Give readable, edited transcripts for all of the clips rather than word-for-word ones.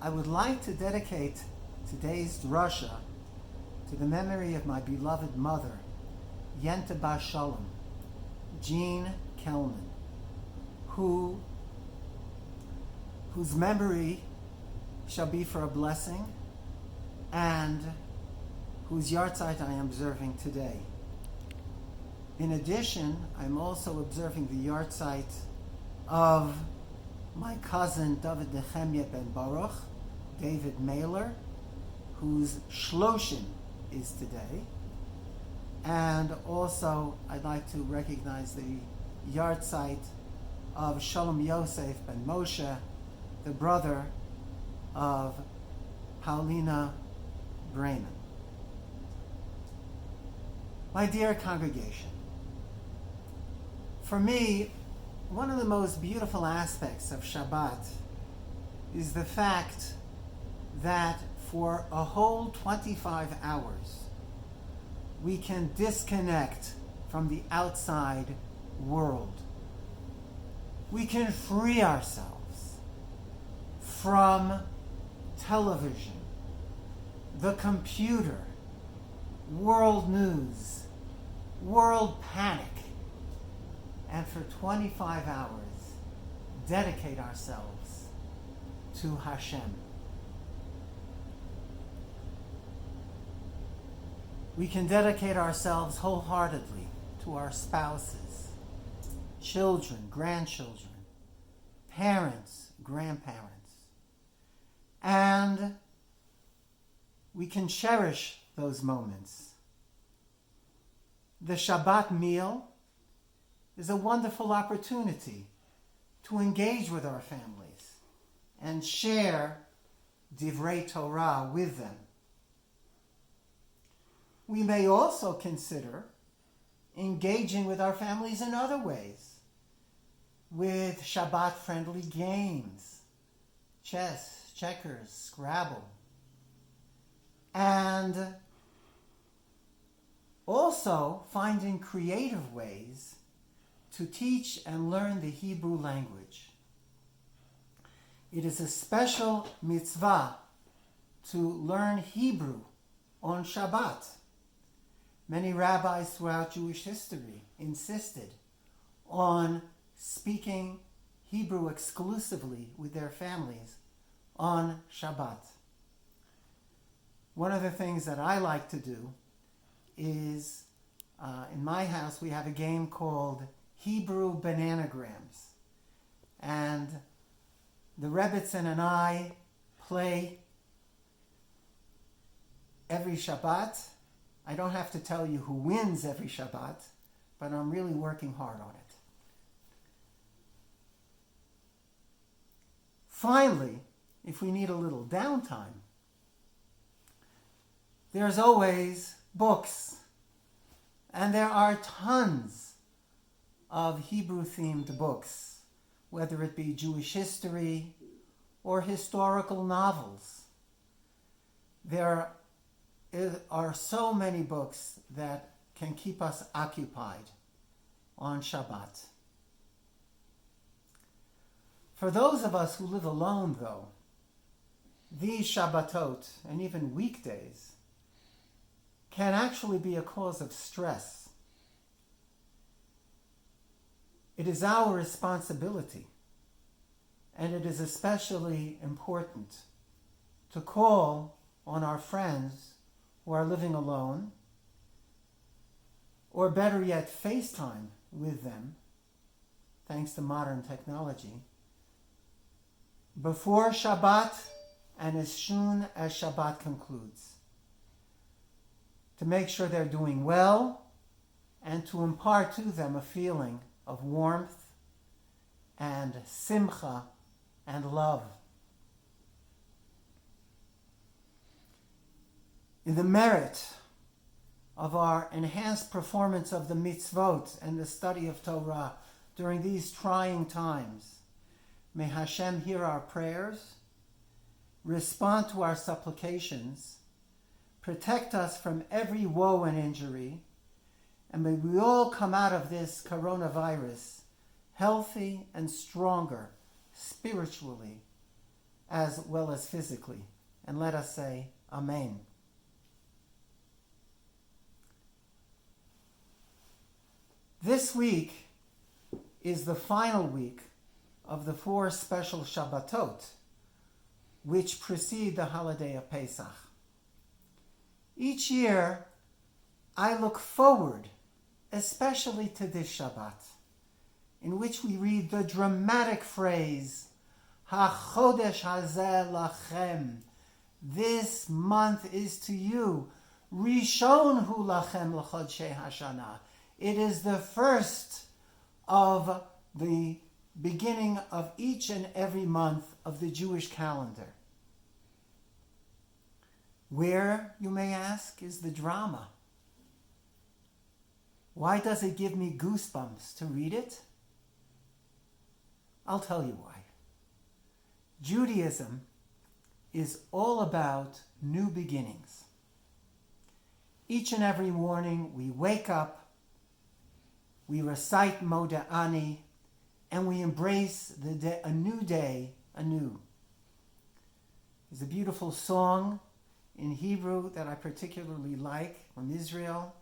I would like to dedicate today's drasha to the memory of my beloved mother, Yenta Bas Shalom, Jean Kelman, whose memory shall be for a blessing and whose yahrzeit I am observing today. In addition, I'm also observing the yahrzeit of my cousin David Nehemiah ben Baruch, David Mailer, whose Shloshim is today. And also, I'd like to recognize the yahrzeit of Shalom Yosef ben Moshe, the brother of Paulina Brayman. My dear congregation, for me, one of the most beautiful aspects of Shabbat is the fact that for a whole 25 hours, we can disconnect from the outside world. We can free ourselves from television, the computer, world news, world panic, and for 25 hours, dedicate ourselves to Hashem. We can dedicate ourselves wholeheartedly to our spouses, children, grandchildren, parents, grandparents. And we can cherish those moments. The Shabbat meal is a wonderful opportunity to engage with our families and share Divrei Torah with them. We may also consider engaging with our families in other ways, with Shabbat-friendly games, chess, checkers, Scrabble, and also finding creative ways to teach and learn the Hebrew language. It is a special mitzvah to learn Hebrew on Shabbat. Many rabbis throughout Jewish history insisted on speaking Hebrew exclusively with their families on Shabbat. One of the things that I like to do is, in my house, we have a game called Hebrew Bananagrams. And the Rebbitzin and I play every Shabbat. I don't have to tell you who wins every Shabbat, but I'm really working hard on it. Finally, if we need a little downtime, there's always books. And there are tons of Hebrew-themed books, whether it be Jewish history or historical novels. There are so many books that can keep us occupied on Shabbat. For those of us who live alone, though, these Shabbatot, and even weekdays, can actually be a cause of stress. It is our responsibility, and it is especially important to call on our friends who are living alone, or better yet, FaceTime with them, thanks to modern technology, before Shabbat and as soon as Shabbat concludes, to make sure they're doing well and to impart to them a feeling of warmth and simcha and love. In the merit of our enhanced performance of the mitzvot and the study of Torah during these trying times, may Hashem hear our prayers, respond to our supplications, protect us from every woe and injury, and may we all come out of this coronavirus healthy and stronger spiritually as well as physically. And let us say, Amen. This week is the final week of the 4 special Shabbatot, which precede the holiday of Pesach. Each year, I look forward, especially to this Shabbat, in which we read the dramatic phrase, HaChodesh Hazeh Lachem, this month is to you, Rishon Hu Lachem L'Chodshei Hashana. It is the first of the beginning of each and every month of the Jewish calendar. Where, you may ask, is the drama? Why does it give me goosebumps to read it? I'll tell you why. Judaism is all about new beginnings. Each and every morning we wake up, we recite Moda'ani, and we embrace a new day anew. There's a beautiful song in Hebrew that I particularly like from Israel.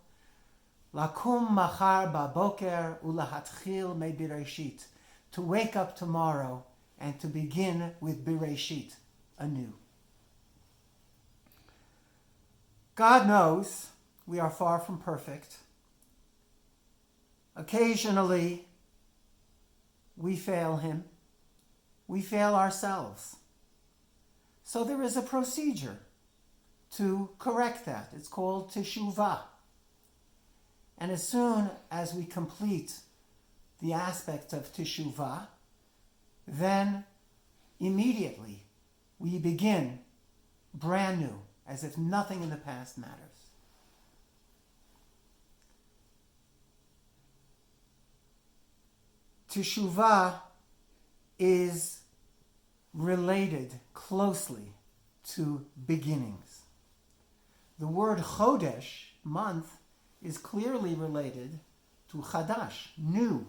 Lakum machar baboker ulahatchil me Bereshit. To wake up tomorrow and to begin with Bereshit anew. God knows we are far from perfect. Occasionally, we fail Him. We fail ourselves. So there is a procedure to correct that. It's called teshuvah. And as soon as we complete the aspect of teshuvah, then immediately we begin brand new, as if nothing in the past matters. Teshuvah is related closely to beginnings. The word chodesh, month, is clearly related to chadash, new.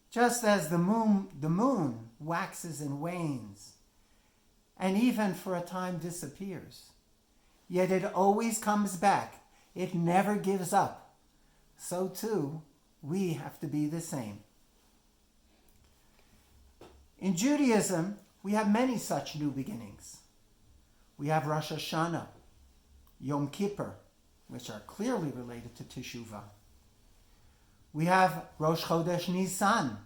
Just as the moon waxes and wanes, and even for a time disappears, yet it always comes back. It never gives up. So too, we have to be the same. In Judaism, we have many such new beginnings. We have Rosh Hashanah, Yom Kippur, which are clearly related to Teshuvah. We have Rosh Chodesh Nisan,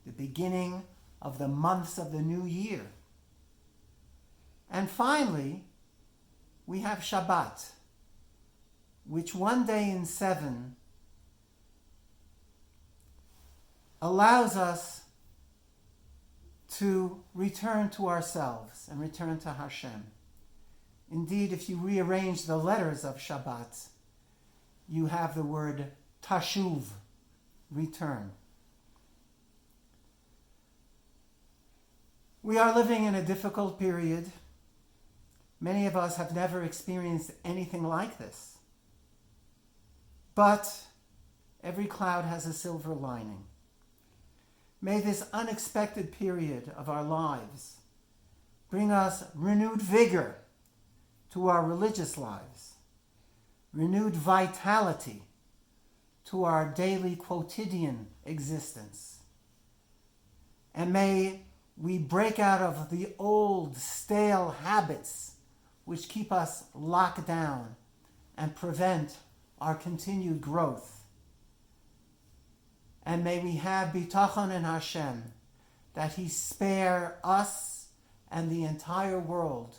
the beginning of the months of the new year. And finally, we have Shabbat, which one day in 7 allows us to return to ourselves and return to Hashem. Indeed, if you rearrange the letters of Shabbat, you have the word tashuv, return. We are living in a difficult period. Many of us have never experienced anything like this. But every cloud has a silver lining. May this unexpected period of our lives bring us renewed vigor to our religious lives, renewed vitality to our daily quotidian existence. And may we break out of the old stale habits which keep us locked down and prevent our continued growth. And may we have bitachon in Hashem, that He spare us and the entire world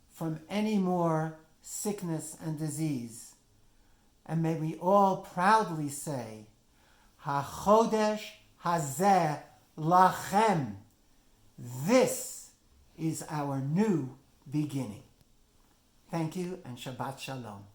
from any more sickness and disease. And may we all proudly say, HaChodesh Hazeh Lachem. This is our new beginning. Thank you and Shabbat Shalom.